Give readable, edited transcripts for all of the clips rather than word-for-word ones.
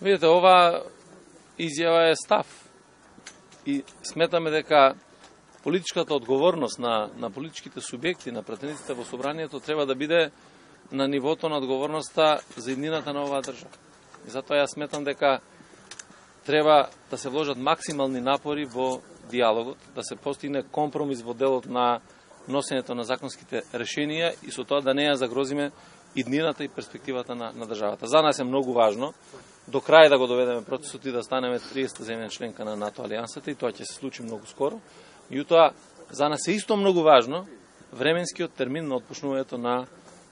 Видите, ова изјава е став. И сметаме дека политичката одговорност на политичките субјекти, на пратениците во собранието треба да биде на нивото на одговорноста за иднината на оваа држава. И затоа јас сметам дека треба да се вложат максимални напори во диалогот, да се постигне компромис во делот на носењето на законските решенија и со тоа да не ја загрозиме иднината и перспективата на државата. За нас е многу важно до крај да го доведеме процесот и да станеме 30-та земја членка на НАТО алијансата и тоа ќе се случи многу скоро. Меѓутоа, за нас е исто многу важно временскиот термин на отпочнувањето на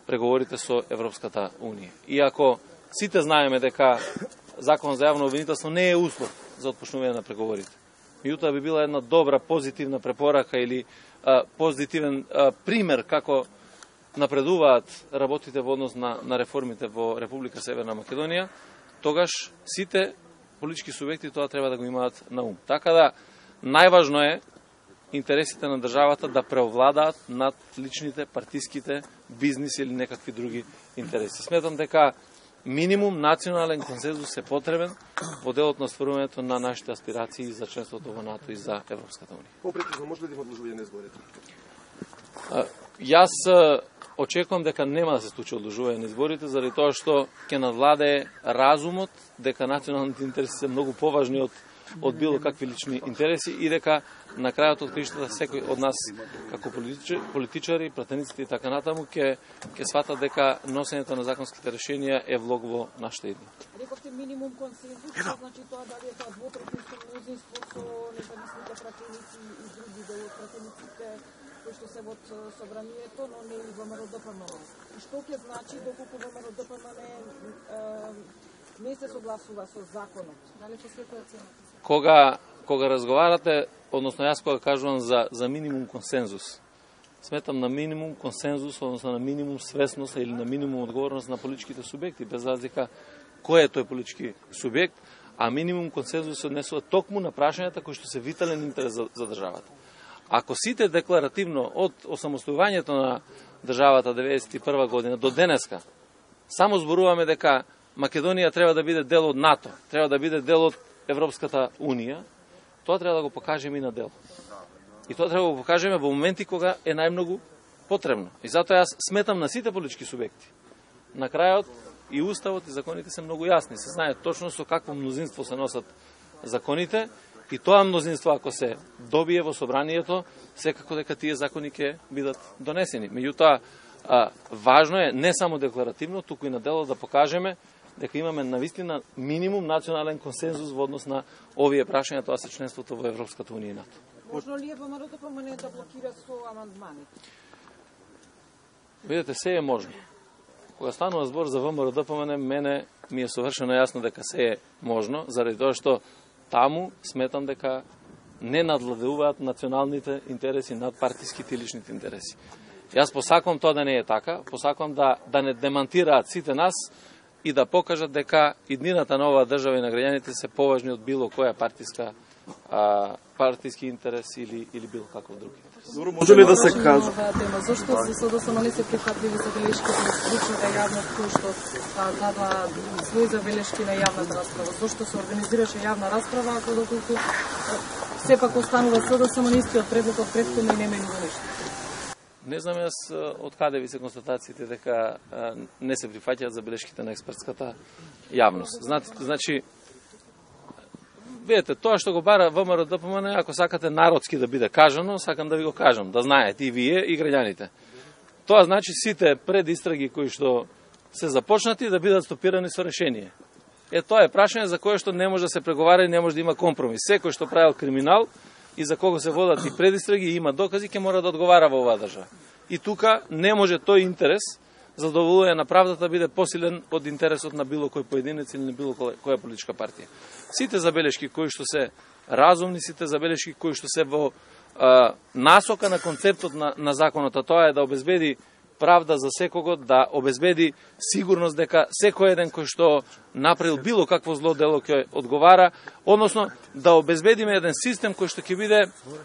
преговорите со Европската Унија. Иако сите знаеме дека Закон за јавно обвинителство не е услов за отпочнување на преговорите. Меѓутоа би била една добра, позитивна препорака или позитивен пример како напредуваат работите во однос на реформите во Република Северна Македонија, тогаш сите политички субјекти тоа треба да го имаат на ум. Така да, најважно е интересите на државата да преовладаат над личните, партиските, бизнис или некакви други интереси. Сметам дека минимум национален консензус е потребен во делот на стварувањето на нашите аспирации за членството во НАТО и за Европската Унија. Попретно, може ли да има одложување на изборите? Јас очекувам дека нема да се случи одложување на изборите, заради тоа што ќе надвладее разумот дека националните интереси се многу поважни од било какви лични интереси и дека на крајот од криштата секој од нас како политичари, пратениците и така натаму ќе свата дека носењето на законските решенија е влог во нашата иднина. Рековте минимум консензус, значи тоа дали е тоа двотретинско мнозинство со независните пратеници и други дел од пратениците кои што се во собранието, но не и ВМРО-ДПМН. И што ќе значи доколку ВМРО-ДПМН не се согласува со законот? Дали ќе се оценат? Кога разговарате, односно јас кога кажувам за минимум консензус, сметам на минимум консензус, односно на минимум свесност или на минимум одговорност на политичките субјекти, без разлика кој е тој политички субјект, а минимум консензус се однесува токму на прашањата кои што се витален интерес за државата. Ако сите декларативно од осамостојувањето на државата 1991 година до денеска само зборуваме дека Македонија треба да биде дел од НАТО, треба да биде дел од Европската Унија, тоа треба да го покажеме и на дело. И тоа треба да го покажеме во моменти кога е најмногу потребно. И затоа јас сметам на сите политички субјекти. На крајот и уставот и законите се многу јасни. Се знае точно со какво мнозинство се носат законите и тоа мнозинство ако се добие во собранието, секако дека тие закони ќе бидат донесени. Меѓутоа, важно е не само декларативно, туку и на дело да покажеме дека имаме навистина минимум национален консензус во однос на овие прашања, тоа се членството во Европската Унија и НАТО. Можно ли е ВМРО-ДПМН да блокира со амандмани? Видете, се е можно. Кога станува збор за ВМРО-ДПМН, мене ми е совршено јасно дека се е можно, заради тоа што таму сметам дека не надвладуваат националните интереси над партиските и личните интереси. Јас посакувам тоа да не е така, посакувам да не демантираат сите нас и да покажат дека иднината на оваа држава и на граѓаните се поважни од било која партиски интерес или било каков друг интерес. Добро, може ли да се каже? Зошто се СДСМ не се прифатливи забелешките на стручната јавност кои што дадоа своји забелешки на јавната расправа? Зошто се организираше јавна расправа ако доколку сепак останува СДСМ на истиот предлог од претходно и не менува ништо? Не знам јас од каде ви се констатациите дека не се прифаќаат забелешките на експертската јавност. Значи, видете, тоа што го бара ВМРО-ДПМН, ако сакате народски да биде кажано, сакам да ви го кажам, да знаете и вие и граѓаните. Тоа значи сите предистраги кои што се започнати да бидат стопирани со решение. Тоа е прашање за кое што не може да се преговара и не може да има компромис. Секој што правил криминал и за кого се водат и предистраги и има докази, ќе мора да одговара во оваа држава. И тука не може тој интерес задоволување на правдата биде посилен од интересот на било кој поединец или на било која политичка партија. Сите забелешки кои што се разумни, сите забелешки кои што се во насока на концептот на законот, тоа е да обезбеди правда за секого, да обезбеди сигурност дека секој еден кој што направил било какво зло дело ќе одговара, односно да обезбедиме еден систем кој што ќе биде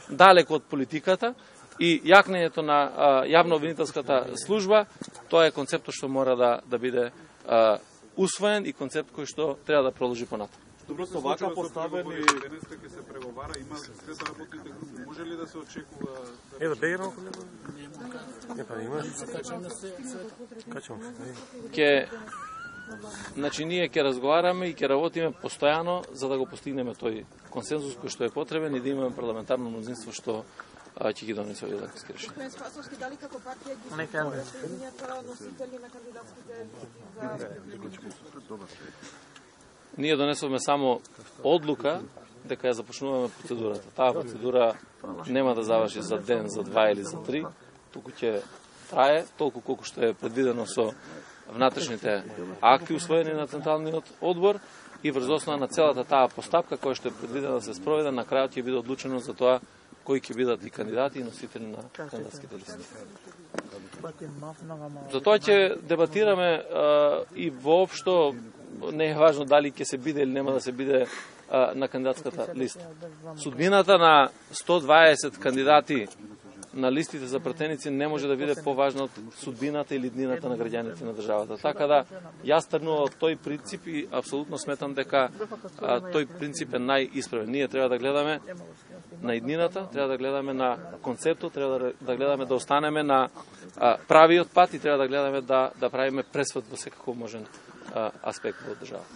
далеко од политиката и јакнењето на јавно-обвинителската служба, тоа е концептот што мора да биде усвоен и концепт кој што треба да продолжи понатаму. Добро, со вака поставени... Денеска ќе се преговара, има сред работните групи. Може ли да се очекува... Ево, беги малку. Не, па има. Качам. Значи, ние ќе разговараме и ќе работиме постојано за да го постигнеме тој консензус кој што е потребен и да имаме парламентарно мнозинство што ќе ги донесе овие законски решенија. Господин Спасовски, дали како партија ги спомената носители на кандидатските листи? Ние донесовме само одлука дека ја започнуваме процедурата. Таа процедура нема да заврши за ден, за 2 или за 3, туку ќе трае толку колку што е предвидено со внатрешните акти усвоени на Централниот одбор и врз основа на целата таа постапка која што е предвидена да се спроведе, на крајот ќе биде одлучено за тоа кои ќе бидат и кандидати и носители на кандидатските листи. За тоа ќе дебатираме и воопшто не е важно дали ќе се биде или нема да се биде на кандидатската листа. Судбината на 120 кандидати на листите за пратеници не може да биде поважна од судбината или днината на граѓаните на државата. Така да, јас тргнувам од тој принцип и апсолутно сметам дека тој принцип е најисправен. Ние треба да гледаме на иднината, треба да гледаме на концептот, треба да гледаме да останеме на правиот пат и треба да гледаме да правиме пресвет во секако можен аспект во државата.